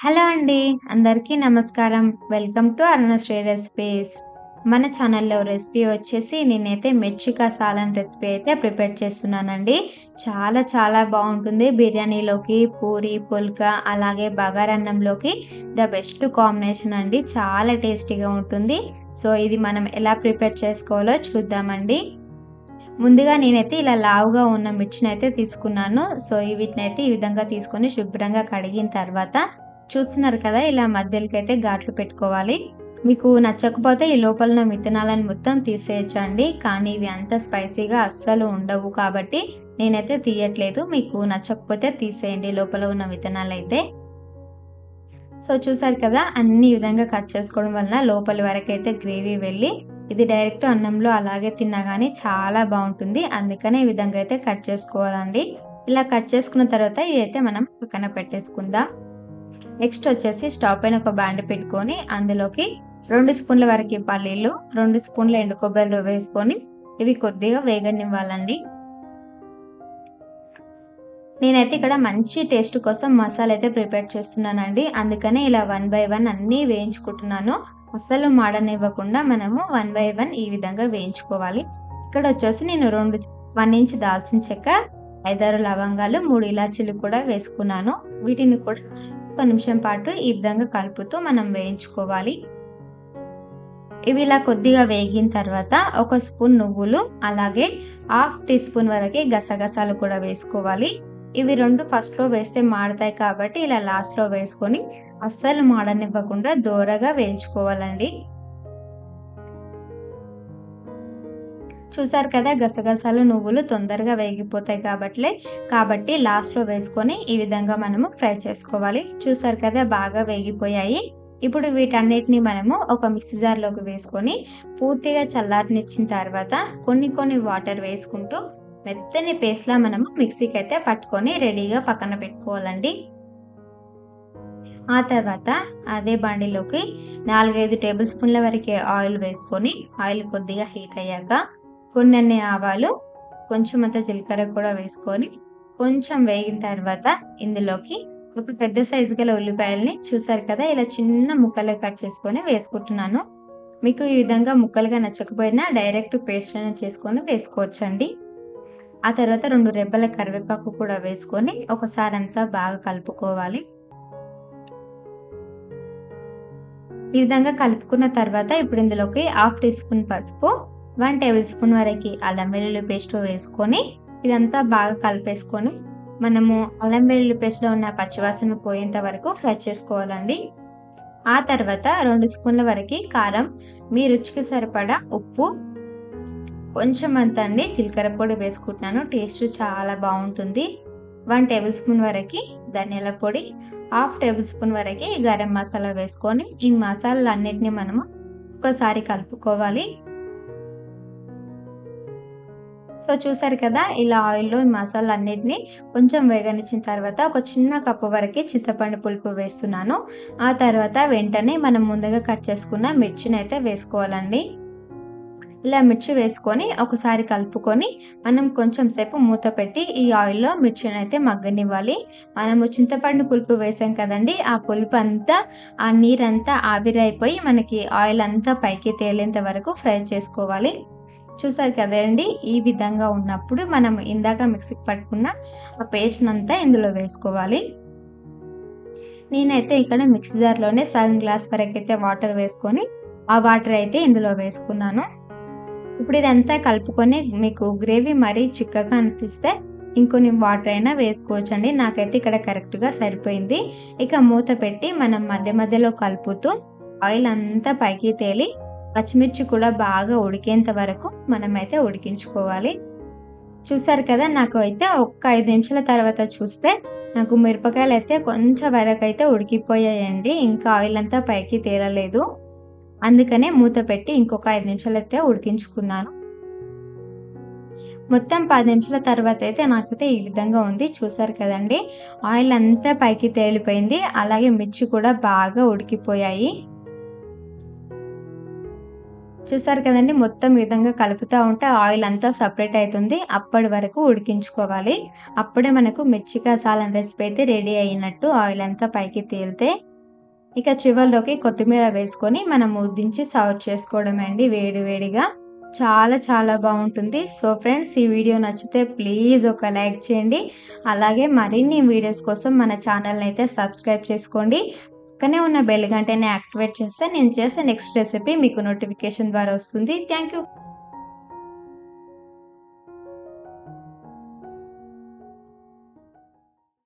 Hello అండి. అందరికీ నమస్కారం. Welcome to Arunasri recipes. మన ఛానల్‌లో రెసిపీ వచ్చేసి నేనైతే మిర్చికా సాలన్ రెసిపీ అయితే ప్రిపేర్ చేస్తున్నానండి. చాలా చాలా బావుంటుంది. బిర్యానీలోకి, పూరి, పుల్కా అలాగే బగారన్నంలోకి ద బెస్ట్ కాంబినేషన్ అండి. చాలా టేస్టీగా ఉంటుంది. సో, ఇది మనం ఎలా ప్రిపేర్ చేసుకోవాలో చూద్దామండి. ముందుగా నేనైతే ఇలా లావుగా ఉన్న మిర్చినైతే తీసుకున్నాను. సో, వీటినైతే ఈ విధంగా తీసుకొని శుభ్రంగా కడిగిన తర్వాత చూస్తున్నారు కదా! ఇలా మధ్యలకైతే ఘాట్లు పెట్టుకోవాలి. మీకు నచ్చకపోతే ఈ లోపల ఉన్న విత్తనాలను మొత్తం తీసేయొచ్చండి. కానీ ఇవి అంత స్పైసీగా అస్సలు ఉండవు కాబట్టి నేనైతే తీయట్లేదు. మీకు నచ్చకపోతే తీసేయండి లోపల ఉన్న విత్తనాలైతే. సో, చూసారు కదా! అన్ని ఈ విధంగా కట్ చేసుకోవడం వలన లోపలి వరకైతే గ్రేవీ వెళ్ళి ఇది డైరెక్ట్ అన్నంలో అలాగే తిన్నా గానీ చాలా బావుంటుంది. అందుకనే ఈ విధంగా అయితే కట్ చేసుకోవాలండి. ఇలా కట్ చేసుకున్న తర్వాత ఇవైతే మనం పక్కన పెట్టేసుకుందాం. నెక్స్ట్ వచ్చేసి స్టవ్ పైన ఒక బాండీ పెట్టుకొని అందులోకి 2 స్పూన్ల వరకి పల్లీలు, 2 స్పూన్ల ఎండు కొబ్బరిలు వేసుకొని ఇవి కొద్దిగా వేగనివ్వాలండి. నేనైతే ఇక్కడ మంచి టేస్ట్ కోసం మసాలా అయితే ప్రిపేర్ చేస్తున్నానండి. అందుకనే ఇలా 1 బై 1 అన్నీ వేయించుకుంటున్నాను. అస్సలు మాడనివ్వకుండా మనము 1 బై 1 ఈ విధంగా వేయించుకోవాలి. ఇక్కడ వచ్చేసి నేను 1 ఇంచ్ దాల్చిన చెక్క, 5, 6 లవంగాలు, 3 ఇలాచీలు కూడా వేసుకున్నాను. వీటిని కూడా ఒక నిమిషం పాటు ఈ విధంగా కలుపుతూ మనం వేయించుకోవాలి. ఇవి ఇలా కొద్దిగా వేగిన తర్వాత ఒక స్పూన్ నువ్వులు అలాగే హాఫ్ టీ స్పూన్ వరకి గసగసాలు కూడా వేసుకోవాలి. ఇవి 2 ఫస్ట్‌లో వేస్తే మాడతాయి కాబట్టి ఇలా లాస్ట్‌లో వేసుకొని అస్సలు మాడనివ్వకుండా దోరగా వేయించుకోవాలండి. చూసారు కదా! గసగసాలు, నువ్వులు తొందరగా వేగిపోతాయి కాబట్టి లాస్ట్‌లో వేసుకొని ఈ విధంగా మనము ఫ్రై చేసుకోవాలి. చూసారు కదా! బాగా వేగిపోయాయి. ఇప్పుడు వీటన్నిటిని మనము ఒక మిక్సీ జార్‌లోకి వేసుకొని పూర్తిగా చల్లారనిచ్చిన తర్వాత కొన్ని వాటర్ వేసుకుంటూ మెత్తని పేస్ట్‌లా మనము మిక్సీకైతే పట్టుకొని రెడీగా పక్కన పెట్టుకోవాలండి. ఆ తర్వాత అదే బాండీలోకి 4, 5 టేబుల్ స్పూన్ల వరకే ఆయిల్ వేసుకొని ఆయిల్ కొద్దిగా హీట్ అయ్యాక కొన్నన్ని ఆవాలు, కొంచెం అంత జీలకర్ర కూడా వేసుకొని కొంచెం వేగిన తర్వాత ఇందులోకి ఒక పెద్ద సైజు గల ఉల్లిపాయల్ని చూసారు కదా! ఇలా చిన్న ముక్కలుగా కట్ చేసుకొని వేసుకుంటున్నాను. మీకు ఈ విధంగా ముక్కలుగా నచ్చకపోయినా డైరెక్ట్ పేస్ట్ అయినా చేసుకొని వేసుకోవచ్చండి. ఆ తర్వాత 2 రెబ్బల కరివేపాకు కూడా వేసుకొని ఒకసారి అంతా బాగా కలుపుకోవాలి. ఈ విధంగా కలుపుకున్న తర్వాత ఇప్పుడు ఇందులోకి హాఫ్ టీ స్పూన్ పసుపు, 1 టేబుల్ స్పూన్ వరకి అల్లం వెల్లుల్లి పేస్ట్ వేసుకొని ఇదంతా బాగా కలిపేసుకొని మనము అల్లం వెల్లుల్లి పేస్ట్‌లో ఉన్న పచ్చివాసన పోయేంత వరకు ఫ్రై చేసుకోవాలండి. ఆ తర్వాత 2 స్పూన్ల వరకి కారం, మీ రుచికి సరిపడా ఉప్పు, కొంచెం అంత అండి జీలకర్ర పొడి వేసుకుంటున్నాను. టేస్ట్ చాలా బావుంటుంది. 1 టేబుల్ స్పూన్ వరకి ధనియాల పొడి, హాఫ్ టేబుల్ స్పూన్ వరకి గరం మసాలా వేసుకొని ఈ మసాలాలన్నిటిని మనము ఒక్కసారి కలుపుకోవాలి. సో, చూసారు కదా! ఇలా ఆయిల్‌లో ఈ మసాలాలన్నిటిని కొంచెం వేగనిచ్చిన తర్వాత ఒక చిన్న కప్పు వరకి చింతపండు పులుపు వేస్తున్నాను. ఆ తర్వాత వెంటనే మనం ముందుగా కట్ చేసుకున్న మిర్చినైతే వేసుకోవాలండి. ఇలా మిర్చి వేసుకొని ఒకసారి కలుపుకొని మనం కొంచెం సేపు మూత పెట్టి ఈ ఆయిల్‌లో మిర్చినైతే మగ్గనివ్వాలి. మనము చింతపండు పులుపు వేసాం కదండీ! ఆ పులుపు అంతా, ఆ నీరంతా ఆవిరైపోయి మనకి ఆయిల్ అంతా పైకి తేలేంత వరకు ఫ్రై చేసుకోవాలి. చూసారు కదండీ! ఈ విధంగా ఉన్నప్పుడు మనం ఇందాక మిక్సీకి పట్టుకున్న ఆ పేస్ట్‌నంతా ఇందులో వేసుకోవాలి. నేనైతే ఇక్కడ మిక్సీ జార్‌లోనే సగం గ్లాస్ వరకైతే వాటర్ వేసుకొని ఆ వాటర్ అయితే ఇందులో వేసుకున్నాను. ఇప్పుడు ఇదంతా కలుపుకొని మీకు గ్రేవీ మరీ చిక్కగా అనిపిస్తే ఇంకొన్ని వాటర్ అయినా వేసుకోవచ్చండి. నాకైతే ఇక్కడ కరెక్ట్‌గా సరిపోయింది. ఇక మూత పెట్టి మనం మధ్యలో కలుపుతూ ఆయిల్ అంతా పైకి తేలి పచ్చిమిర్చి కూడా బాగా ఉడికేంత వరకు మనమైతే ఉడికించుకోవాలి. చూసారు కదా! నాకు అయితే ఒక్క 5 నిమిషాల తర్వాత చూస్తే నాకు మిరపకాయలైతే కొంచెం వరకైతే ఉడికిపోయాయండి. ఇంకా ఆయిల్ అంతా పైకి తేలలేదు. అందుకనే మూత పెట్టి ఇంకొక 5 నిమిషాలైతే ఉడికించుకున్నాను. మొత్తం 10 నిమిషాల తర్వాతైతే నాకైతే ఈ విధంగా ఉంది. చూసారు కదండీ! ఆయిల్ అంతా పైకి తేలిపోయింది. అలాగే మిర్చి కూడా బాగా ఉడికిపోయాయి. చూసారు కదండీ! మొత్తం ఈ విధంగా కలుపుతా ఉంటే ఆయిల్ అంతా సెపరేట్ అయితుంది. అప్పటి వరకు ఉడికించుకోవాలి. అప్పుడే మనకు మిర్చికా సాలన్ రెసిపీ అయితే రెడీ అయినట్టు. ఆయిల్ అంతా పైకి తేలితే ఇక చివర్లోకి కొత్తిమీర వేసుకొని మనము దించి సర్వ్ చేసుకోవడమే అండి వేడి వేడిగా. చాలా చాలా బావుంటుంది. సో ఫ్రెండ్స్, ఈ వీడియో నచ్చితే ప్లీజ్ ఒక లైక్ చేయండి. అలాగే మరిన్ని వీడియోస్ కోసం మన ఛానల్‌ని అయితే సబ్స్క్రైబ్ చేసుకోండి. పక్కనే ఉన్న బెల్ గంటని యాక్టివేట్ చేస్తే నేను చేసే నెక్స్ట్ రెసిపీ మీకు నోటిఫికేషన్ ద్వారా వస్తుంది. Thank you.